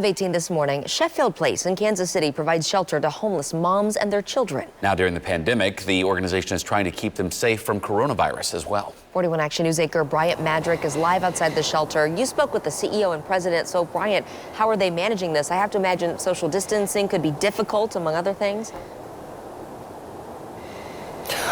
18 this morning, Sheffield Place in Kansas City provides shelter to homeless moms and their children. Now, during the pandemic, the organization is trying to keep them safe from coronavirus as well. 41 Action News anchor Bryant Madrick is live outside the shelter. You spoke with the CEO and president. So, Bryant, how are they managing this? I have to imagine social distancing could be difficult, among other things.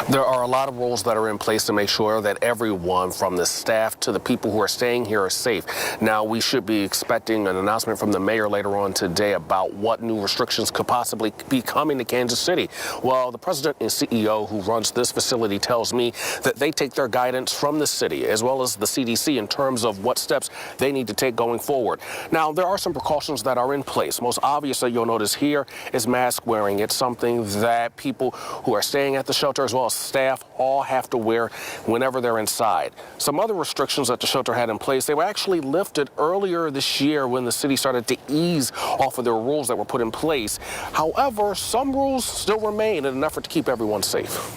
There are a lot of rules that are in place to make sure that everyone, from the staff to the people who are staying here, are safe. Now, we should be expecting an announcement from the mayor later on today about what new restrictions could possibly be coming to Kansas City. Well, the president and CEO who runs this facility tells me that they take their guidance from the city as well as the CDC in terms of what steps they need to take going forward. Now, there are some precautions that are in place. Most obviously, you'll notice here is mask wearing. It's something that people who are staying at the shelter as well as staff all have to wear whenever they're inside. Some other restrictions that the shelter had in place, they were actually lifted earlier this year when the city started to ease off of their rules that were put in place. However, some rules still remain in an effort to keep everyone safe.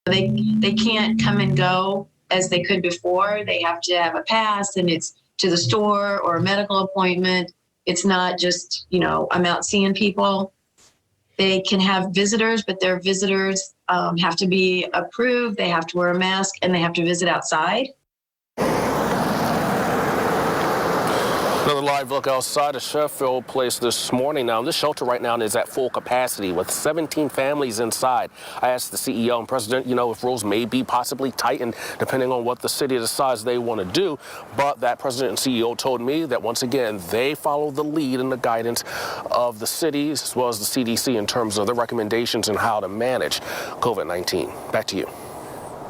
They can't come and go as they could before. They have to have a pass, and it's to the store or a medical appointment. It's not just, I'm out seeing people. They can have visitors, but their visitors have to be approved. They have to wear a mask, and they have to visit outside. Another live look outside of Sheffield Place this morning. Now, this shelter right now is at full capacity with 17 families inside. I asked the CEO and president, if rules may be possibly tightened depending on what the city decides they want to do. But that president and CEO told me that once again, they follow the lead and the guidance of the cities as well as the CDC in terms of the recommendations and how to manage COVID-19. Back to you.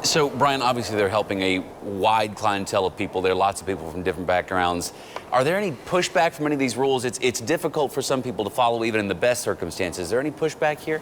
So, Brian, obviously they're helping a wide clientele of people. There are lots of people from different backgrounds. Are there any pushback from any of these rules? It's difficult for some people to follow even in the best circumstances. Is there any pushback here?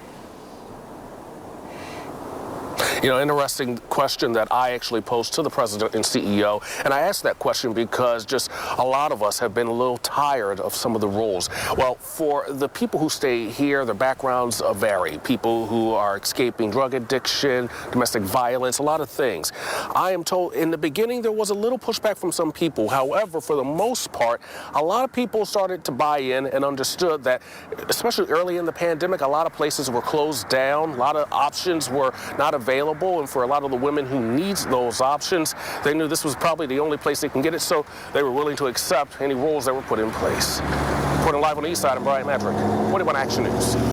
Interesting question that I actually posed to the president and CEO. And I asked that question because just a lot of us have been a little tired of some of the rules. Well, for the people who stay here, their backgrounds vary. People who are escaping drug addiction, domestic violence, a lot of things. I am told in the beginning there was a little pushback from some people. However, for the most part, a lot of people started to buy in and understood that, especially early in the pandemic, a lot of places were closed down. A lot of options were not available. And for a lot of the women who needs those options, they knew this was probably the only place they can get it, so they were willing to accept any rules that were put in place. Reporting live on the east side, I'm Bryant Madrick, 41 Action News.